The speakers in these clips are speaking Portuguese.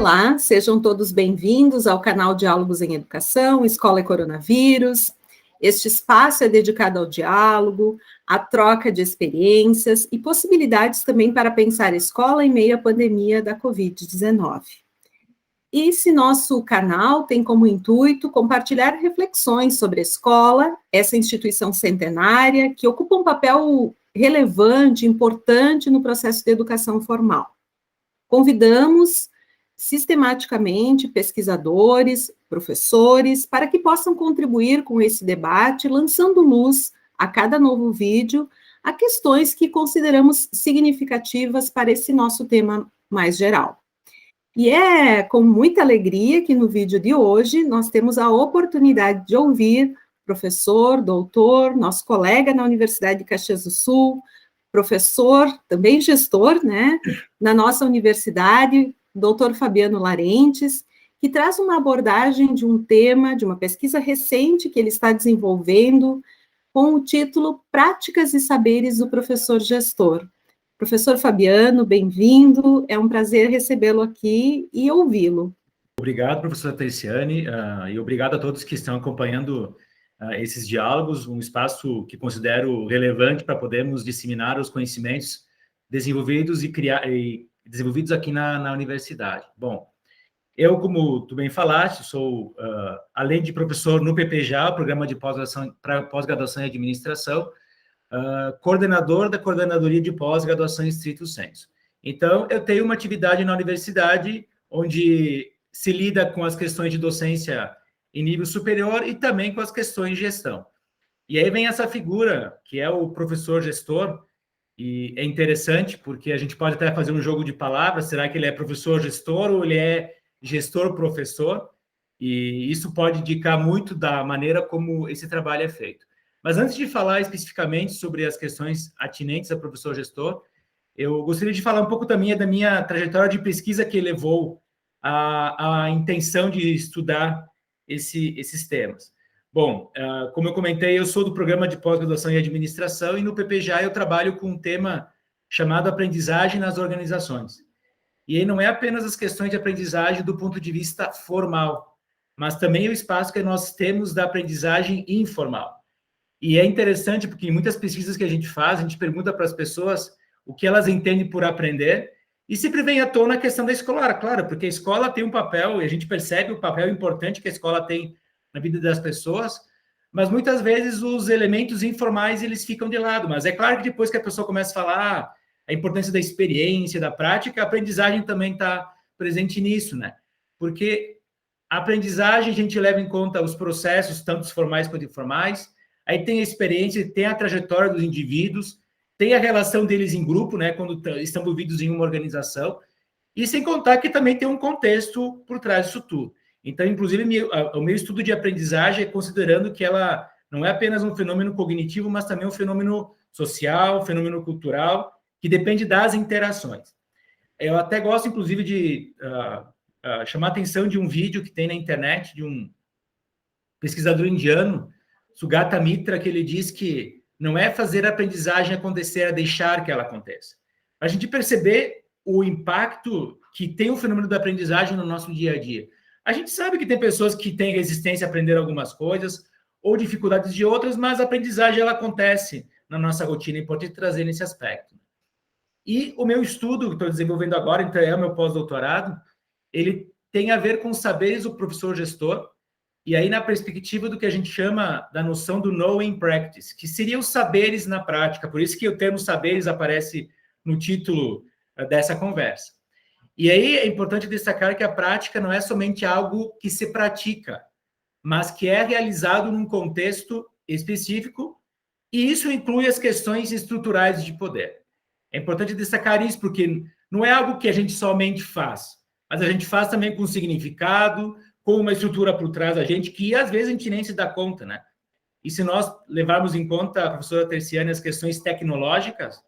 Olá, sejam todos bem-vindos ao canal Diálogos em Educação, Escola e Coronavírus. Este espaço é dedicado ao diálogo, à troca de experiências e possibilidades também para pensar a escola em meio à pandemia da Covid-19. E esse nosso canal tem como intuito compartilhar reflexões sobre a escola, essa instituição centenária que ocupa um papel relevante, importante no processo de educação formal. Convidamos sistematicamente pesquisadores, professores, para que possam contribuir com esse debate, lançando luz a cada novo vídeo a questões que consideramos significativas para esse nosso tema mais geral. E é com muita alegria que no vídeo de hoje nós temos a oportunidade de ouvir professor, doutor, nosso colega na Universidade de Caxias do Sul, professor, também gestor, né, na nossa universidade, doutor Fabiano Larentes, que traz uma abordagem de um tema, de uma pesquisa recente que ele está desenvolvendo, com o título Práticas e Saberes do Professor Gestor. Professor Fabiano, bem-vindo, é um prazer recebê-lo aqui e ouvi-lo. Obrigado, professora Terciane, e obrigado a todos que estão acompanhando esses diálogos, um espaço que considero relevante para podermos disseminar os conhecimentos desenvolvidos desenvolvidos aqui na universidade. Bom, eu, como tu bem falaste, sou, além de professor no PPJA, o Programa de Pós-Graduação em Administração, coordenador da Coordenadoria de Pós-Graduação em Stricto Sensu. Então, eu tenho uma atividade na universidade onde se lida com as questões de docência em nível superior e também com as questões de gestão. E aí vem essa figura, que é o professor gestor, e é interessante porque a gente pode até fazer um jogo de palavras, será que ele é professor gestor ou ele é gestor professor? E isso pode indicar muito da maneira como esse trabalho é feito. Mas antes de falar especificamente sobre as questões atinentes a professor gestor, eu gostaria de falar um pouco também da minha trajetória de pesquisa que levou à intenção de estudar esses temas. Bom, como eu comentei, eu sou do Programa de Pós-Graduação em Administração e no PPJA eu trabalho com um tema chamado aprendizagem nas organizações. E aí não é apenas as questões de aprendizagem do ponto de vista formal, mas também o espaço que nós temos da aprendizagem informal. E é interessante porque em muitas pesquisas que a gente faz, a gente pergunta para as pessoas o que elas entendem por aprender, e sempre vem à tona a questão da escola, claro, porque a escola tem um papel, e a gente percebe o papel importante que a escola tem na vida das pessoas, mas muitas vezes os elementos informais, eles ficam de lado. Mas é claro que depois que a pessoa começa a falar a importância da experiência, da prática, a aprendizagem também está presente nisso, né? Porque a aprendizagem, a gente leva em conta os processos, tanto os formais quanto informais, aí tem a experiência, tem a trajetória dos indivíduos, tem a relação deles em grupo, né, quando estão envolvidos em uma organização, e sem contar que também tem um contexto por trás disso tudo. Então, inclusive, o meu estudo de aprendizagem é considerando que ela não é apenas um fenômeno cognitivo, mas também um fenômeno social, um fenômeno cultural, que depende das interações. Eu até gosto, inclusive, de chamar a atenção de um vídeo que tem na internet de um pesquisador indiano, Sugata Mitra, que ele diz que não é fazer a aprendizagem acontecer, é deixar que ela aconteça. A gente perceber o impacto que tem o fenômeno da aprendizagem no nosso dia a dia. A gente sabe que tem pessoas que têm resistência a aprender algumas coisas ou dificuldades de outras, mas a aprendizagem ela acontece na nossa rotina, é importante trazer nesse aspecto. E o meu estudo, que estou desenvolvendo agora, então é o meu pós-doutorado, ele tem a ver com os saberes do professor gestor, e aí na perspectiva do que a gente chama da noção do knowing practice, que seria os saberes na prática, por isso que o termo saberes aparece no título dessa conversa. E aí é importante destacar que a prática não é somente algo que se pratica, mas que é realizado num contexto específico, e isso inclui as questões estruturais de poder. É importante destacar isso, porque não é algo que a gente somente faz, mas a gente faz também com significado, com uma estrutura por trás da gente, que às vezes a gente nem se dá conta, né? E se nós levarmos em conta, a professora Terciane, as questões tecnológicas,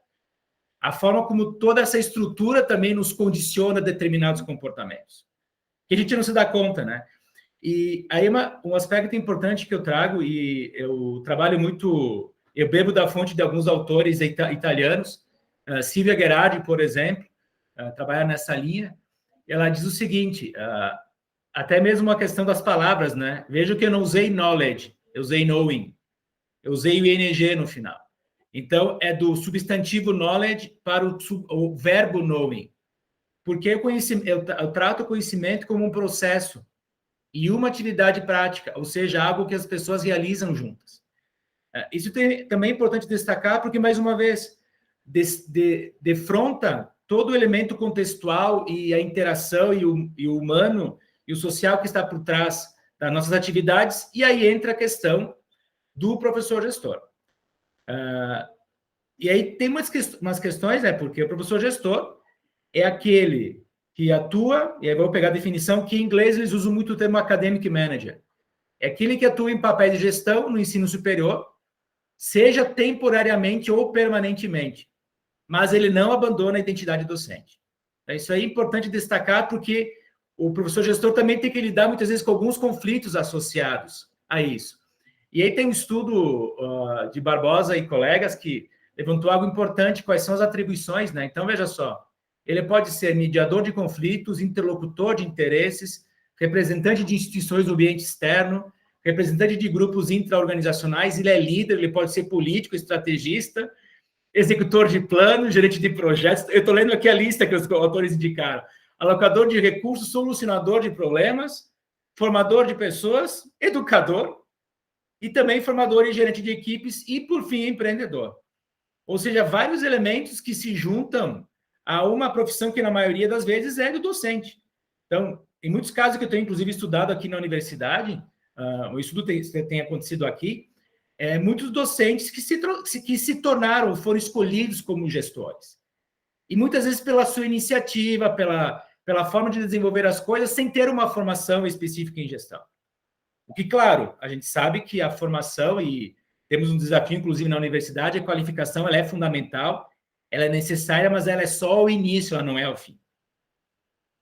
a forma como toda essa estrutura também nos condiciona a determinados comportamentos, que a gente não se dá conta, né? E aí um aspecto importante que eu trago, e eu trabalho muito, eu bebo da fonte de alguns autores italianos, Silvia Gherardi, por exemplo, trabalha nessa linha, ela diz o seguinte, até mesmo uma questão das palavras, né? Veja que eu não usei knowledge, eu usei knowing, eu usei o ing no final. Então, é do substantivo knowledge para o verbo knowing. Porque eu trato o conhecimento como um processo e uma atividade prática, ou seja, algo que as pessoas realizam juntas. Isso também é importante destacar, porque, mais uma vez, defronta todo o elemento contextual e a interação e o humano e o social que está por trás das nossas atividades, e aí entra a questão do professor gestor. E aí tem umas questões, né? Porque o professor gestor é aquele que atua, e aí vou pegar a definição, que em inglês eles usam muito o termo academic manager. É aquele que atua em papéis de gestão no ensino superior, seja temporariamente ou permanentemente, mas ele não abandona a identidade docente. Isso aí é importante destacar, porque o professor gestor também tem que lidar, muitas vezes, com alguns conflitos associados a isso. E aí tem um estudo de Barbosa e colegas que levantou algo importante, quais são as atribuições, né? Então, veja só, ele pode ser mediador de conflitos, interlocutor de interesses, representante de instituições do ambiente externo, representante de grupos intraorganizacionais, ele é líder, ele pode ser político, estrategista, executor de planos, gerente de projetos. Eu estou lendo aqui a lista que os autores indicaram. Alocador de recursos, solucionador de problemas, formador de pessoas, educador, e também formador e gerente de equipes, e, por fim, empreendedor. Ou seja, vários elementos que se juntam a uma profissão que, na maioria das vezes, é do docente. Então, em muitos casos que eu tenho, inclusive, estudado aqui na universidade, o estudo tem acontecido aqui, muitos docentes que se tornaram, foram escolhidos como gestores. E muitas vezes pela sua iniciativa, pela forma de desenvolver as coisas, sem ter uma formação específica em gestão. O que, claro, a gente sabe que a formação, e temos um desafio, inclusive, na universidade, a qualificação ela é fundamental, ela é necessária, mas ela é só o início, ela não é o fim.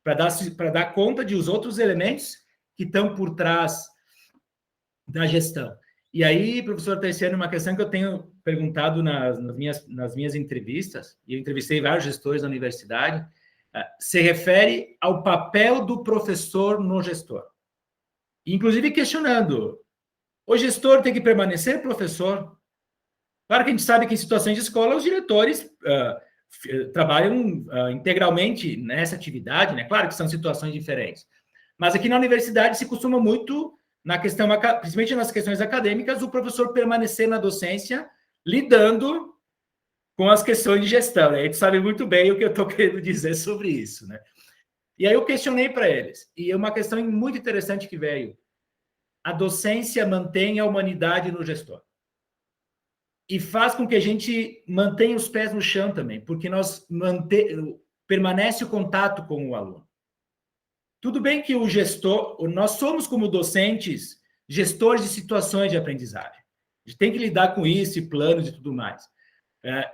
Para dar conta de os outros elementos que estão por trás da gestão. E aí, professor Terciano, uma questão que eu tenho perguntado nas minhas entrevistas, e eu entrevistei vários gestores da universidade, se refere ao papel do professor no gestor. Inclusive questionando, o gestor tem que permanecer professor? Claro que a gente sabe que em situações de escola os diretores trabalham integralmente nessa atividade, né? Claro que são situações diferentes. Mas aqui na universidade se costuma muito, na questão, principalmente nas questões acadêmicas, o professor permanecer na docência lidando com as questões de gestão. Né? A gente sabe muito bem o que eu estou querendo dizer sobre isso, né? E aí eu questionei para eles, e é uma questão muito interessante que veio. A docência mantém a humanidade no gestor. E faz com que a gente mantenha os pés no chão também, porque permanece o contato com o aluno. Tudo bem que o gestor, nós somos como docentes, gestores de situações de aprendizagem. A gente tem que lidar com isso, e planos e tudo mais.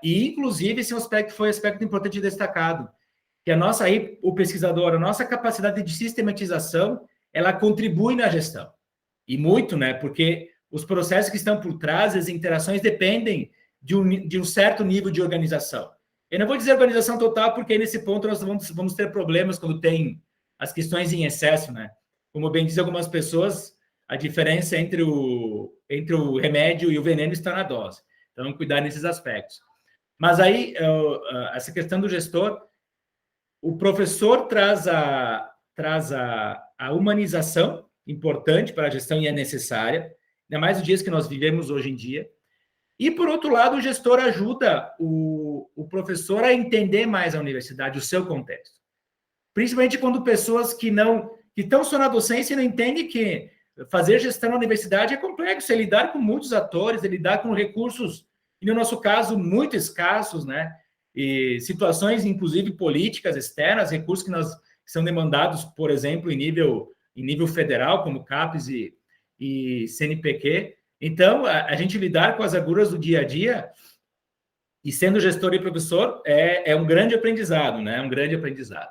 E, inclusive, esse aspecto foi um aspecto importante e destacado, que o pesquisador, a nossa capacidade de sistematização, ela contribui na gestão. E muito, né? Porque os processos que estão por trás, as interações dependem de um certo nível de organização. Eu não vou dizer organização total, porque nesse ponto nós vamos ter problemas quando tem as questões em excesso, né? Como bem dizem algumas pessoas, a diferença entre o remédio e o veneno está na dose. Então, cuidar nesses aspectos. Mas aí, essa questão do gestor, o professor traz a humanização, importante para a gestão e é necessária, ainda mais nos dias que nós vivemos hoje em dia. E, por outro lado, o gestor ajuda o professor a entender mais a universidade, o seu contexto. Principalmente quando pessoas que estão só na docência não entendem que fazer gestão na universidade é complexo, é lidar com muitos atores, é lidar com recursos, e no nosso caso, muito escassos, né? E situações, inclusive, políticas externas, recursos que são demandados, por exemplo, em nível federal, como CAPES e CNPq. Então, a gente lidar com as agruras do dia a dia, e sendo gestor e professor, é um grande aprendizado, né? É um grande aprendizado.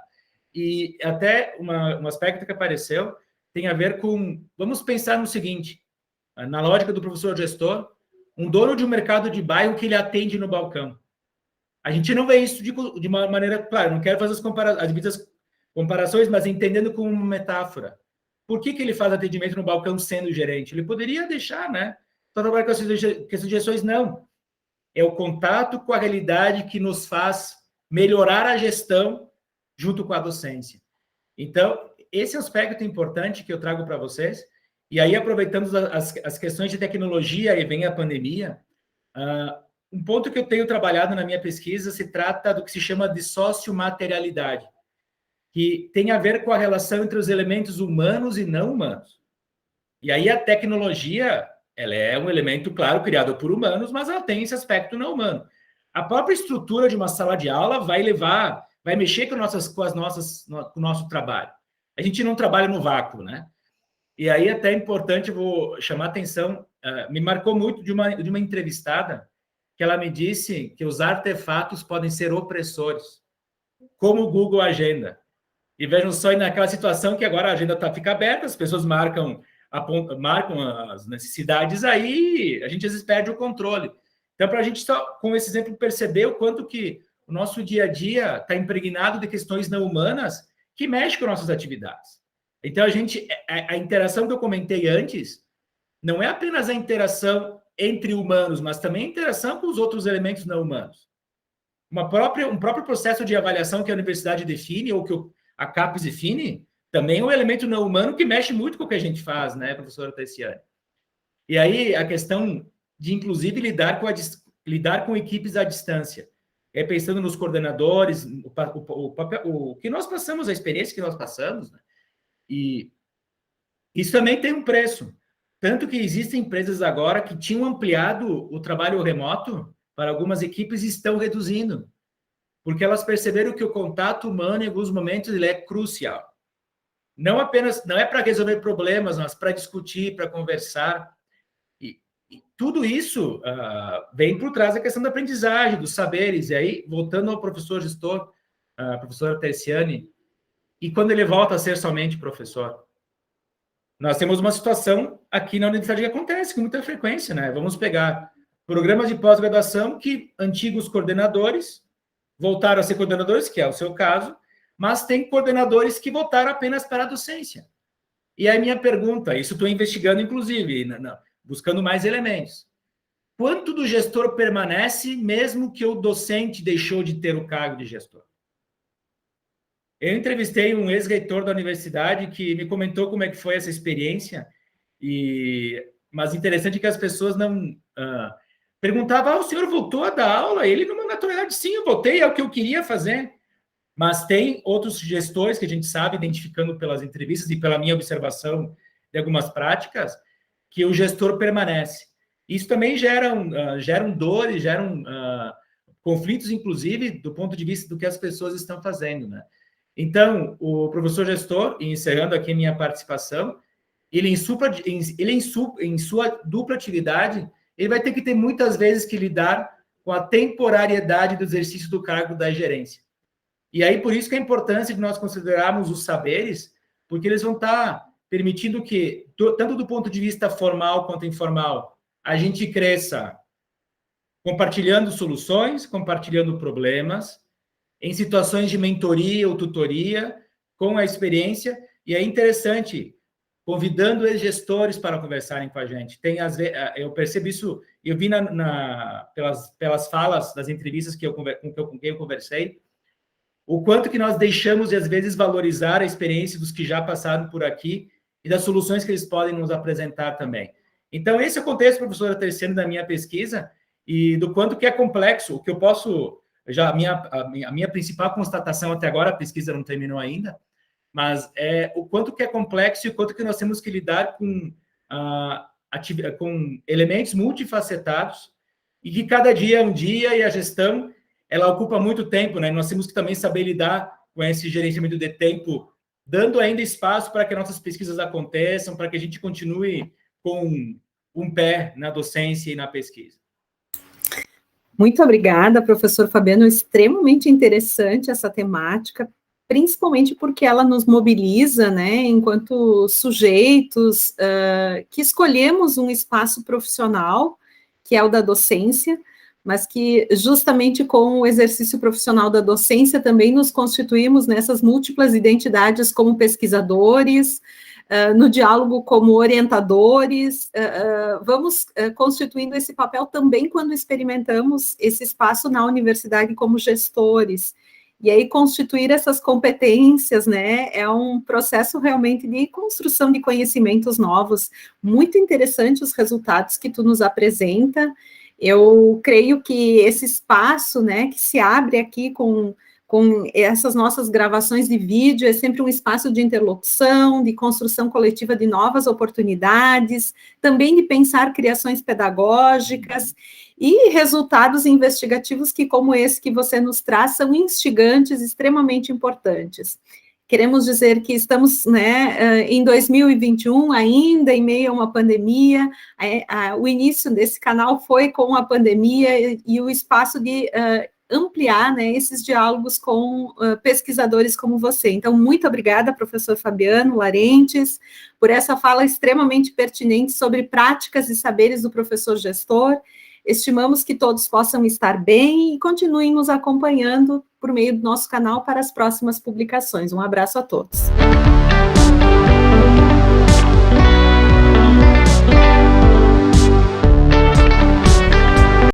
E até um aspecto que apareceu tem a ver com... Vamos pensar no seguinte, na lógica do professor gestor, um dono de um mercado de bairro que ele atende no balcão. A gente não vê isso de uma maneira... Claro, não quero fazer as devidas comparações, mas entendendo como uma metáfora. Por que ele faz atendimento no balcão sendo gerente? Ele poderia deixar, né? Só trabalhar com as sugestões, não. É o contato com a realidade que nos faz melhorar a gestão junto com a docência. Então, esse aspecto importante que eu trago para vocês, e aí aproveitando as questões de tecnologia e vem a pandemia, um ponto que eu tenho trabalhado na minha pesquisa se trata do que se chama de sociomaterialidade, que tem a ver com a relação entre os elementos humanos e não humanos. E aí a tecnologia, ela é um elemento, claro, criado por humanos, mas ela tem esse aspecto não humano. A própria estrutura de uma sala de aula vai mexer com o nosso trabalho. A gente não trabalha no vácuo, né? E aí até é importante, vou chamar a atenção, me marcou muito de uma entrevistada, que ela me disse que os artefatos podem ser opressores, como o Google Agenda. E vejam só, naquela situação que agora a agenda fica aberta, as pessoas marcam as necessidades, aí a gente às vezes perde o controle. Então, para a gente só, com esse exemplo, perceber o quanto que o nosso dia a dia está impregnado de questões não humanas que mexem com nossas atividades. Então, a interação que eu comentei antes não é apenas a interação entre humanos, mas também a interação com os outros elementos não humanos. Um próprio processo de avaliação que a universidade define, ou que a CAPES define, também é um elemento não humano que mexe muito com o que a gente faz, né, professora Taiciane? E aí, a questão de, inclusive, lidar com equipes à distância. Pensando nos coordenadores, o que nós passamos, a experiência que nós passamos, né? E isso também tem um preço. Tanto que existem empresas agora que tinham ampliado o trabalho remoto para algumas equipes e estão reduzindo, porque elas perceberam que o contato humano, em alguns momentos, ele é crucial. Não é para resolver problemas, mas para discutir, para conversar. E tudo isso vem por trás da questão da aprendizagem, dos saberes. E aí, voltando ao professor gestor, a professora Taiciane, e quando ele volta a ser somente professor? Nós temos uma situação aqui na universidade que acontece com muita frequência, né? Vamos pegar programas de pós-graduação que antigos coordenadores voltaram a ser coordenadores, que é o seu caso, mas tem coordenadores que voltaram apenas para a docência. E aí minha pergunta, isso estou investigando, inclusive, buscando mais elementos. Quanto do gestor permanece, mesmo que o docente deixou de ter o cargo de gestor? Eu entrevistei um ex-reitor da universidade que me comentou como é que foi essa experiência, mas interessante que as pessoas não... perguntavam, o senhor voltou a dar aula? Ele, numa naturalidade, sim, eu voltei, é o que eu queria fazer. Mas tem outros gestores que a gente sabe, identificando pelas entrevistas e pela minha observação de algumas práticas, que o gestor permanece. Isso também geram dores, geram conflitos, inclusive, do ponto de vista do que as pessoas estão fazendo, né? Então, o professor gestor, encerrando aqui a minha participação, ele em sua dupla atividade, ele vai ter que ter muitas vezes que lidar com a temporariedade do exercício do cargo da gerência. E aí, por isso que a importância de nós considerarmos os saberes, porque eles vão estar permitindo que, tanto do ponto de vista formal quanto informal, a gente cresça compartilhando soluções, compartilhando problemas, em situações de mentoria ou tutoria, com a experiência, e é interessante, convidando os gestores para conversarem com a gente. Eu percebo isso, eu vi pelas falas das entrevistas com quem eu conversei, o quanto que nós deixamos de, às vezes, valorizar a experiência dos que já passaram por aqui e das soluções que eles podem nos apresentar também. Então, esse é o contexto, professora Taiciane, da minha pesquisa, e do quanto que é complexo, o que eu posso... a minha principal constatação até agora, a pesquisa não terminou ainda, mas é o quanto que é complexo e o quanto que nós temos que lidar com elementos multifacetados e que cada dia é um dia, e a gestão, ela ocupa muito tempo, né? Nós temos que também saber lidar com esse gerenciamento de tempo, dando ainda espaço para que nossas pesquisas aconteçam, para que a gente continue com um pé na docência e na pesquisa. Muito obrigada, professor Fabiano, extremamente interessante essa temática, principalmente porque ela nos mobiliza, né, enquanto sujeitos que escolhemos um espaço profissional, que é o da docência, mas que justamente com o exercício profissional da docência também nos constituímos nessas múltiplas identidades como pesquisadores, no diálogo como orientadores, vamos constituindo esse papel também quando experimentamos esse espaço na universidade como gestores. E aí, constituir essas competências, né, é um processo realmente de construção de conhecimentos novos. Muito interessante os resultados que tu nos apresenta. Eu creio que esse espaço, né, que se abre aqui com essas nossas gravações de vídeo, é sempre um espaço de interlocução, de construção coletiva de novas oportunidades, também de pensar criações pedagógicas e resultados investigativos que, como esse que você nos traz, são instigantes, extremamente importantes. Queremos dizer que estamos, né, em 2021, ainda em meio a uma pandemia, o início desse canal foi com a pandemia e o espaço de ampliar, né, esses diálogos com pesquisadores como você. Então, muito obrigada, professor Fabiano Larentes, por essa fala extremamente pertinente sobre práticas e saberes do professor gestor. Estimamos que todos possam estar bem e continuem nos acompanhando por meio do nosso canal para as próximas publicações. Um abraço a todos.